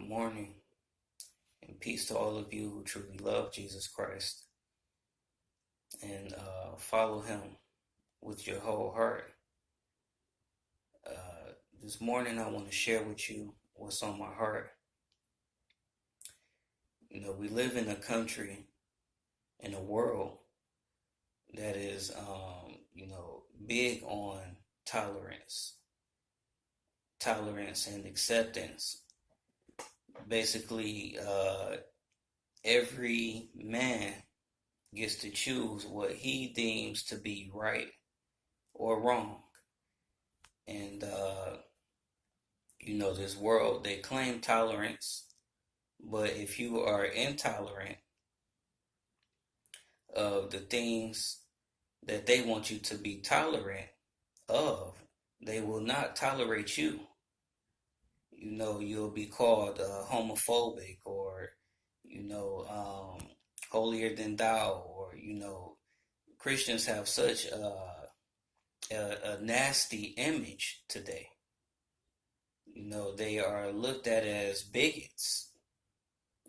Good morning, and peace to all of you who truly love Jesus Christ and follow Him with your whole heart. This morning, I want to share with you what's on my heart. We live in a country, in a world that is, big on tolerance, tolerance and acceptance. Basically, every man gets to choose what he deems to be right or wrong. And, this world, they claim tolerance, but if you are intolerant of the things that they want you to be tolerant of, they will not tolerate you. You'll be called homophobic or, holier than thou, or, Christians have such a nasty image today. They are looked at as bigots,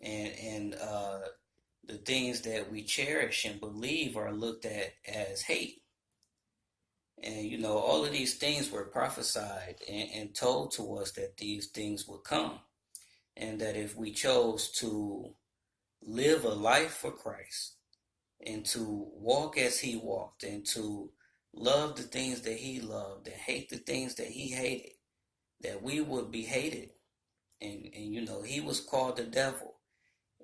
and the things that we cherish and believe are looked at as hate. And all of these things were prophesied and told to us that these things would come, and that if we chose to live a life for Christ and to walk as He walked and to love the things that He loved and hate the things that He hated, that we would be hated. And He was called the devil.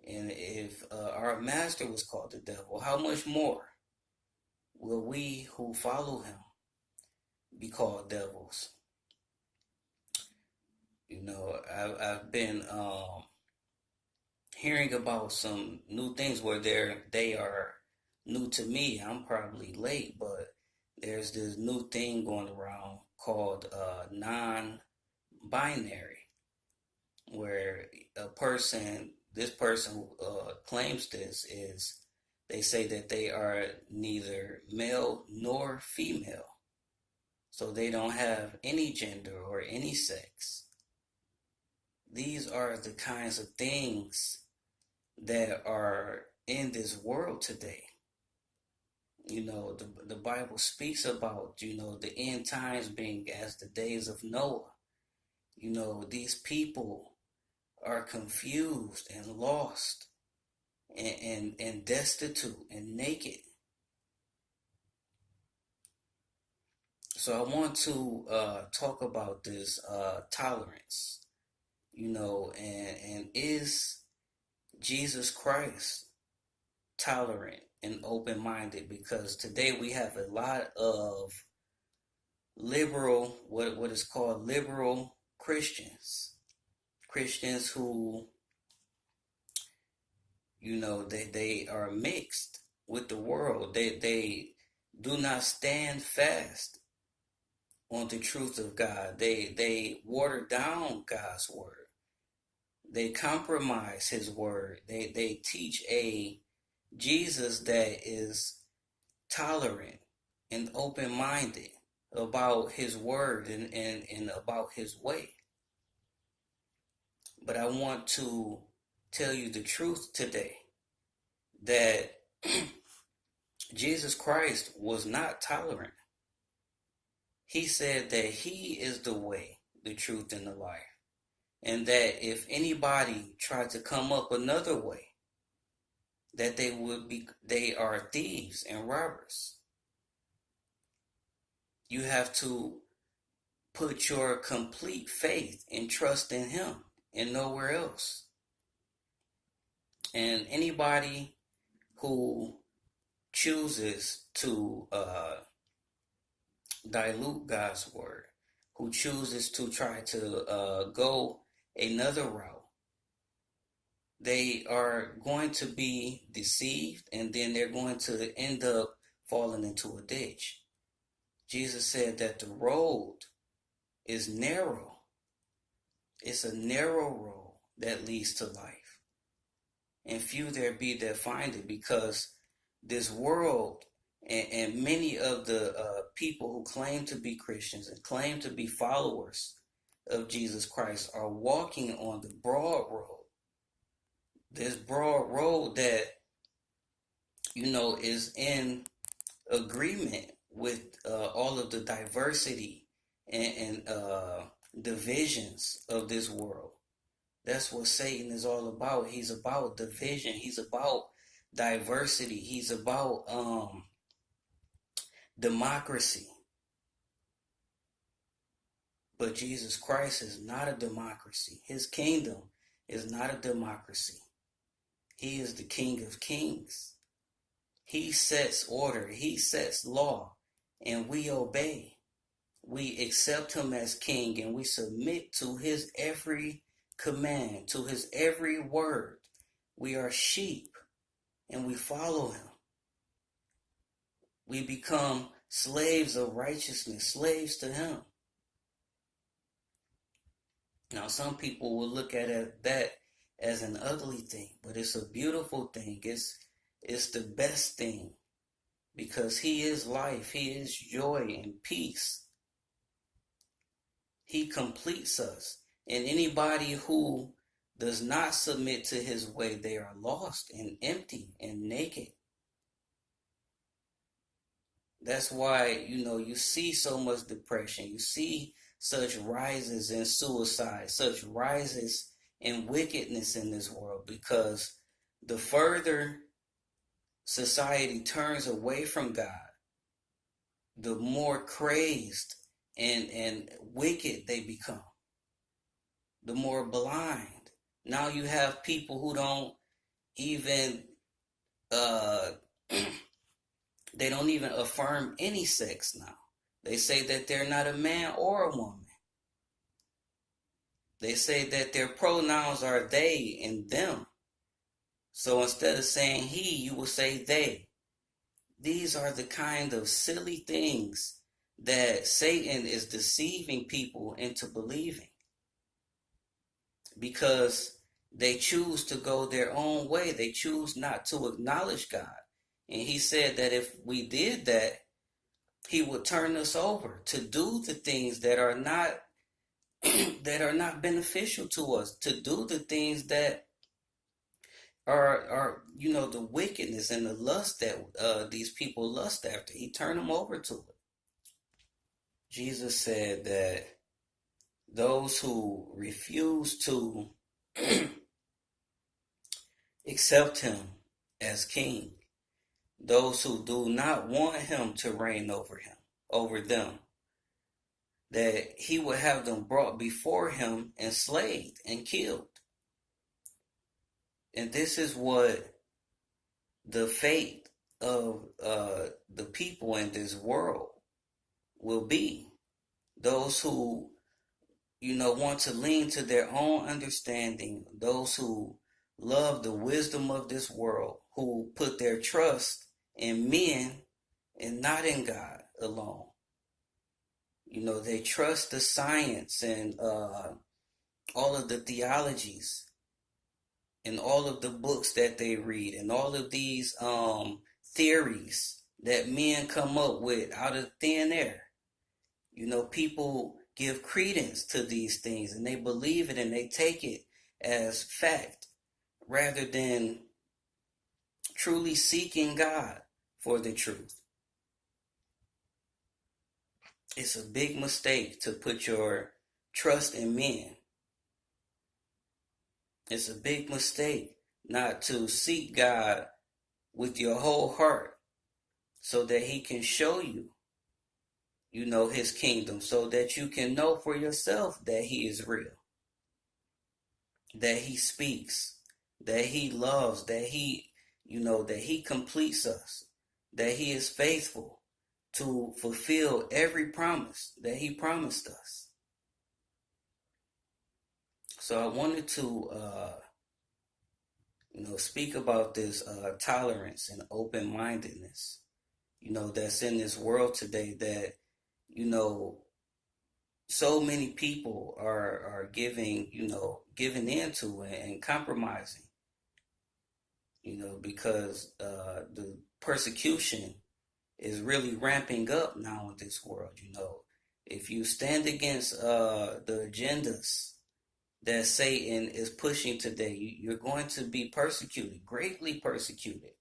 And if our master was called the devil, how much more will we who follow Him be called devils? I've been hearing about some new things where they are new to me. I'm probably late, but there's this new thing going around called non-binary, where this person claims this is, they say that they are neither male nor female. So they don't have any gender or any sex. These are the kinds of things that are in this world today. The Bible speaks about, the end times being as the days of Noah. These people are confused and lost and destitute and naked. So I want to talk about this tolerance, and is Jesus Christ tolerant and open-minded? Because today we have a lot of liberal, what is called liberal Christians who, they are mixed with the world. They do not stand fast on the truth of God. They water down God's word. They compromise His word. They teach a Jesus that is tolerant and open-minded about His word and about His way. But I want to tell you the truth today, that Jesus Christ was not tolerant. He said that He is the way, the truth, and the life. And that if anybody tried to come up another way, that they are thieves and robbers. You have to put your complete faith and trust in Him and nowhere else. And anybody who chooses to dilute God's word, who chooses to try to go another route, they are going to be deceived, and then they're going to end up falling into a ditch. Jesus said that the road is narrow. It's a narrow road that leads to life, and few there be that find it, because this world and many of the people who claim to be Christians and claim to be followers of Jesus Christ are walking on the broad road. This broad road that, is in agreement with all of the diversity and divisions of this world. That's what Satan is all about. He's about division. He's about diversity. He's about democracy. But Jesus Christ is not a democracy. His kingdom is not a democracy. He is the King of Kings. He sets order. He sets law. And we obey. We accept him as king and we submit to his every command, to his every word. We are sheep and we follow him. We become slaves of righteousness, slaves to him. Now, some people will look at that as an ugly thing, but it's a beautiful thing. It's the best thing because he is life. He is joy and peace. He completes us. And anybody who does not submit to his way, they are lost and empty and naked. That's why, you see so much depression. You see such rises in suicide, such rises in wickedness in this world, because the further society turns away from God, the more crazed and wicked they become, the more blind. Now you have people who don't even they don't even affirm any sex now. They say that they're not a man or a woman. They say that their pronouns are they and them. So instead of saying he, you will say they. These are the kind of silly things that Satan is deceiving people into believing, because they choose to go their own way. They choose not to acknowledge God. And he said that if we did that, he would turn us over to do the things that are not that are not beneficial to us, to do the things that are the wickedness and the lust that these people lust after. He turned them over to it. Jesus said that those who refuse to accept him as king, those who do not want him to reign over them, that he would have them brought before him, enslaved and killed. And this is what the fate of the people in this world will be. Those who, want to lean to their own understanding, those who love the wisdom of this world, who put their trust in men and not in God alone. They trust the science and all of the theologies and all of the books that they read and all of these theories that men come up with out of thin air. People give credence to these things and they believe it and they take it as fact rather than truly seeking God for the truth. It's a big mistake to put your trust in men. It's a big mistake not to seek God with your whole heart so that he can show you, his kingdom, so that you can know for yourself that he is real, that he speaks, that he loves, that he completes us, that he is faithful to fulfill every promise that he promised us. So I wanted to, speak about this tolerance and open-mindedness, that's in this world today that, so many people are giving into and compromising, because the persecution is really ramping up now in this world. If you stand against the agendas that Satan is pushing today, you're going to be persecuted, greatly persecuted.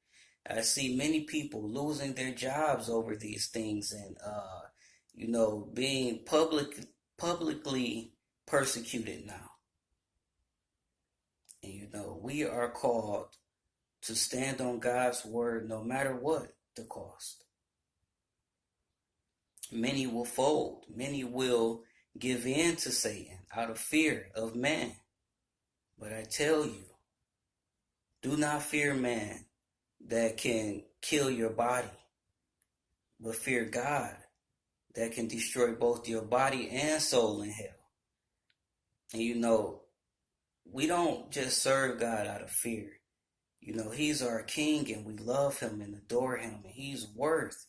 I see many people losing their jobs over these things, and being publicly persecuted now. And we are called to stand on God's word no matter what the cost. Many will fold, many will give in to Satan out of fear of man. But I tell you, do not fear man that can kill your body, but fear God that can destroy both your body and soul in hell. And we don't just serve God out of fear. He's our king and we love him and adore him, and he's worth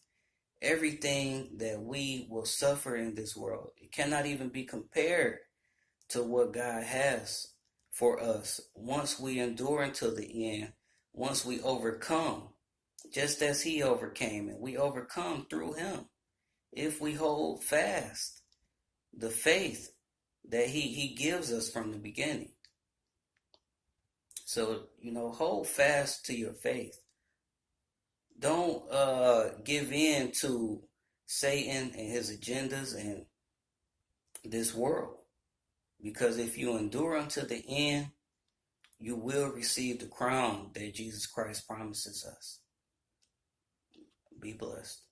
everything that we will suffer in this world. It cannot even be compared to what God has for us once we endure until the end, once we overcome, just as he overcame, and we overcome through him if we hold fast the faith that he gives us from the beginning. So, hold fast to your faith. Don't give in to Satan and his agendas and this world. Because if you endure unto the end, you will receive the crown that Jesus Christ promises us. Be blessed.